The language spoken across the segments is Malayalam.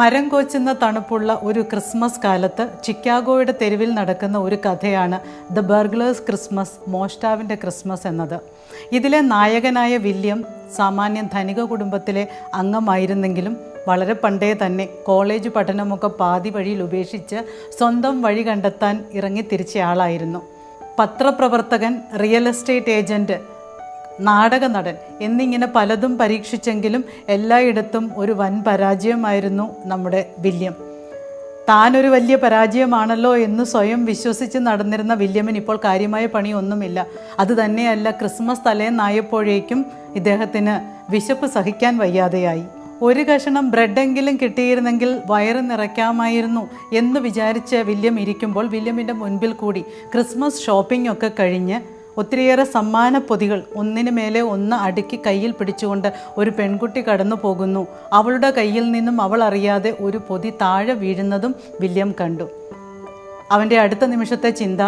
മരം കോച്ചുന്ന തണുപ്പുള്ള ഒരു ക്രിസ്മസ് കാലത്ത് ചിക്കാഗോയുടെ തെരുവിൽ നടക്കുന്ന ഒരു കഥയാണ് ദ ബർഗ്ലേഴ്സ് ക്രിസ്മസ്, മോഷ്ടാവിൻ്റെ ക്രിസ്മസ് എന്നത്. ഇതിലെ നായകനായ വില്യം സാമാന്യം ധനിക കുടുംബത്തിലെ അംഗമായിരുന്നെങ്കിലും വളരെ പണ്ടേ തന്നെ കോളേജ് പഠനമൊക്കെ പാതി വഴിയിൽ ഉപേക്ഷിച്ച് സ്വന്തം വഴി കണ്ടെത്താൻ ഇറങ്ങിത്തിരിച്ച ആളായിരുന്നു. പത്രപ്രവർത്തകൻ, റിയൽ എസ്റ്റേറ്റ് ഏജൻറ്റ്, നാടക നടൻ എന്നിങ്ങനെ പലതും പരീക്ഷിച്ചെങ്കിലും എല്ലായിടത്തും ഒരു വൻ പരാജയമായിരുന്നു നമ്മുടെ വില്യം. താനൊരു വലിയ പരാജയമാണല്ലോ എന്ന് സ്വയം വിശ്വസിച്ച് നടന്നിരുന്ന വില്യമിന് ഇപ്പോൾ കാര്യമായ പണിയൊന്നുമില്ല. അതുതന്നെയല്ല, ക്രിസ്മസ് തലേന്നായപ്പോഴേക്കും ഇദ്ദേഹത്തിന് വിശപ്പ് സഹിക്കാൻ വയ്യാതെയായി. ഒരു കഷണം ബ്രെഡെങ്കിലും കിട്ടിയിരുന്നെങ്കിൽ വയറ് നിറയ്ക്കാമായിരുന്നു എന്ന് വിചാരിച്ച് വില്യം ഇരിക്കുമ്പോൾ വില്യമിൻ്റെ മുൻപിൽ കൂടി ക്രിസ്മസ് ഷോപ്പിംഗ് ഒക്കെ കഴിഞ്ഞ് ഒത്തിരിയേറെ സമ്മാന പൊതികൾ ഒന്നിനു മേലെ ഒന്ന് അടുക്കി കയ്യിൽ പിടിച്ചുകൊണ്ട് ഒരു പെൺകുട്ടി കടന്നു പോകുന്നു. അവളുടെ കയ്യിൽ നിന്നും അവൾ അറിയാതെ ഒരു പൊതി താഴെ വീഴുന്നതും വില്യം കണ്ടു. അവൻ്റെ അടുത്ത നിമിഷത്തെ ചിന്ത,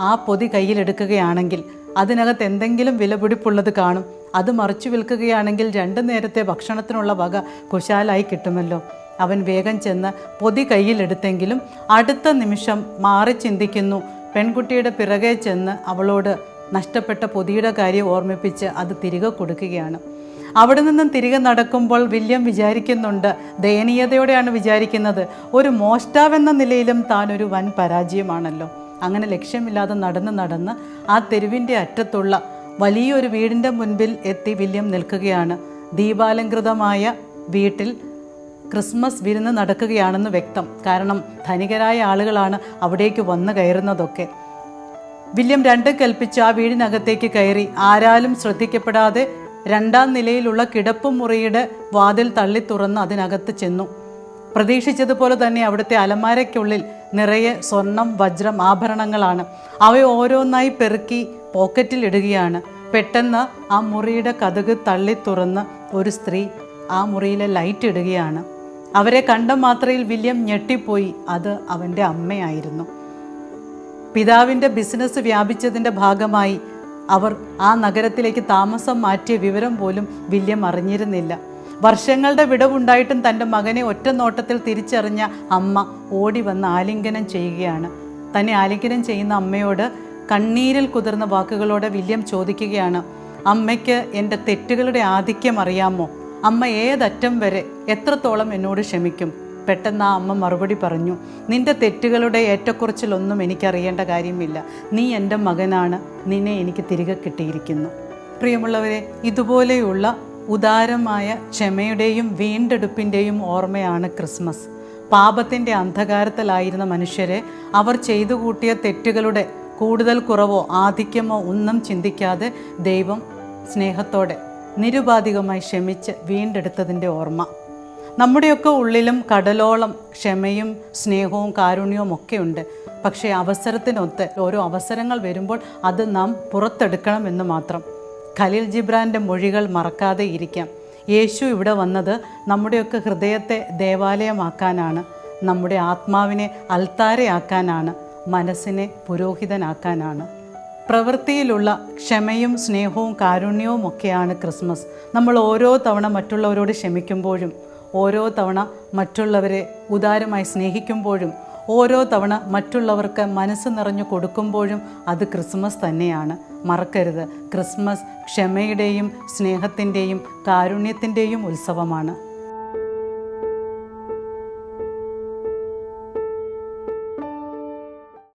ആ പൊതി കയ്യിലെടുക്കുകയാണെങ്കിൽ അതിനകത്ത് എന്തെങ്കിലും വിലപിടിപ്പുള്ളത് കാണും. അത് മറിച്ചു വിൽക്കുകയാണെങ്കിൽ 2 നേരത്തെ ഭക്ഷണത്തിനുള്ള വക കുശാലായി കിട്ടുമല്ലോ. അവൻ വേഗം ചെന്ന് പൊതി കയ്യിലെടുത്തെങ്കിലും അടുത്ത നിമിഷം മാറി ചിന്തിക്കുന്നു. പെൺകുട്ടിയുടെ പിറകെ ചെന്ന് അവളോട് നഷ്ടപ്പെട്ട പൊതിയുടെ കാര്യം ഓർമ്മിപ്പിച്ച് അത് തിരികെ കൊടുക്കുകയാണ്. അവിടെ നിന്നും തിരികെ നടക്കുമ്പോൾ വില്യം വിചാരിക്കുന്നുണ്ട്, ദയനീയതയോടെയാണ് വിചാരിക്കുന്നത്, ഒരു മോഷ്ടാവെന്ന നിലയിലും താനൊരു വൻ പരാജയമാണല്ലോ. അങ്ങനെ ലക്ഷ്യമില്ലാതെ നടന്ന് ആ തെരുവിൻ്റെ അറ്റത്തുള്ള വലിയൊരു വീടിൻ്റെ മുൻപിൽ എത്തി വില്യം നിൽക്കുകയാണ്. ദീപാലങ്കൃതമായ വീട്ടിൽ ക്രിസ്മസ് വിരുന്ന് നടക്കുകയാണെന്ന് വ്യക്തം. കാരണം ധനികരായ ആളുകളാണ് അവിടേക്ക് വന്നു കയറുന്നതൊക്കെ. വില്യം 2 കൽപ്പിച്ച് ആ വീടിനകത്തേക്ക് കയറി. ആരാലും ശ്രദ്ധിക്കപ്പെടാതെ 2ാം നിലയിലുള്ള കിടപ്പുമുറിയുടെ വാതിൽ തള്ളി തുറന്ന് അതിനകത്ത് ചെന്നു. പ്രതീക്ഷിച്ചതുപോലെ തന്നെ അവിടുത്തെ അലമാരയ്ക്കുള്ളിൽ നിറയെ സ്വർണം, വജ്രം, ആഭരണങ്ങളാണ്. അവ ഓരോന്നായി പെറുക്കി പോക്കറ്റിൽ ഇടുകയാണ്. പെട്ടെന്ന് ആ മുറിയുടെ കതക് തള്ളി തുറന്ന് ഒരു സ്ത്രീ ആ മുറിയിലെ ലൈറ്റ് ഇടുകയാണ്. അവരെ കണ്ട മാത്രയിൽ വില്യം ഞെട്ടിപ്പോയി. അത് അവൻ്റെ അമ്മയായിരുന്നു. പിതാവിൻ്റെ ബിസിനസ് വ്യാപിച്ചതിൻ്റെ ഭാഗമായി അവർ ആ നഗരത്തിലേക്ക് താമസം മാറ്റിയ വിവരം പോലും വില്യം അറിഞ്ഞിരുന്നില്ല. വർഷങ്ങളുടെ വിടവുണ്ടായിട്ടും തൻ്റെ മകനെ ഒറ്റ നോട്ടത്തിൽ തിരിച്ചറിഞ്ഞ അമ്മ ഓടി വന്ന് ആലിംഗനം ചെയ്യുകയാണ്. തന്നെ ആലിംഗനം ചെയ്യുന്ന അമ്മയോട് കണ്ണീരിൽ കുതിർന്ന വാക്കുകളോടെ വില്യം ചോദിക്കുകയാണ്, അമ്മയ്ക്ക് എൻ്റെ തെറ്റുകളുടെ ആധിക്യം അറിയാമോ? അമ്മ ഏതറ്റം വരെ, എത്രത്തോളം എന്നോട് ക്ഷമിക്കും? പെട്ടെന്ന് ആ അമ്മ മറുപടി പറഞ്ഞു, നിൻ്റെ തെറ്റുകളുടെ ഏറ്റക്കുറച്ചിലൊന്നും എനിക്കറിയേണ്ട കാര്യമില്ല. നീ എൻ്റെ മകനാണ്. നിന്നെ എനിക്ക് തിരികെ കിട്ടിയിരിക്കുന്നു. പ്രിയമുള്ളവരെ, ഇതുപോലെയുള്ള ഉദാരമായ ക്ഷമയുടെയും വീണ്ടെടുപ്പിൻ്റെയും ഓർമ്മയാണ് ക്രിസ്മസ്. പാപത്തിൻ്റെ അന്ധകാരത്തിലായിരുന്ന മനുഷ്യരെ അവർ ചെയ്തു കൂട്ടിയ തെറ്റുകളുടെ കൂടുതൽ കുറവോ ആധിക്യമോ ഒന്നും ചിന്തിക്കാതെ ദൈവം സ്നേഹത്തോടെ നിരുപാധികമായി ക്ഷമിച്ച് വീണ്ടെടുത്തതിൻ്റെ ഓർമ്മ. നമ്മുടെയൊക്കെ ഉള്ളിലും കടലോളം ക്ഷമയും സ്നേഹവും കാരുണ്യവും ഒക്കെ ഉണ്ട്. പക്ഷേ അവസരത്തിനൊത്ത് ഓരോ അവസരങ്ങൾ വരുമ്പോൾ അത് നാം പുറത്തെടുക്കണമെന്ന് മാത്രം. ഖലീൽ ജിബ്രാൻ്റെ മൊഴികൾ മറക്കാതെ ഇരിക്കാം. യേശു ഇവിടെ വന്നത് നമ്മുടെയൊക്കെ ഹൃദയത്തെ ദേവാലയമാക്കാനാണ്, നമ്മുടെ ആത്മാവിനെ അൽത്താരയാക്കാനാണ്, മനസ്സിനെ പുരോഹിതനാക്കാനാണ്. പ്രവൃത്തിയിലുള്ള ക്ഷമയും സ്നേഹവും കാരുണ്യവും ഒക്കെയാണ് ക്രിസ്മസ്. നമ്മൾ ഓരോ തവണ മറ്റുള്ളവരോട് ക്ഷമിക്കുമ്പോഴും, ഓരോ തവണ മറ്റുള്ളവരെ ഉദാരമായി സ്നേഹിക്കുമ്പോഴും, ഓരോ തവണ മറ്റുള്ളവർക്ക് മനസ്സ് നിറഞ്ഞു കൊടുക്കുമ്പോഴും അത് ക്രിസ്മസ് തന്നെയാണ്. മറക്കരുത്, ക്രിസ്മസ് ക്ഷമയുടെയും സ്നേഹത്തിൻ്റെയും കാരുണ്യത്തിൻ്റെയും ഉത്സവമാണ്.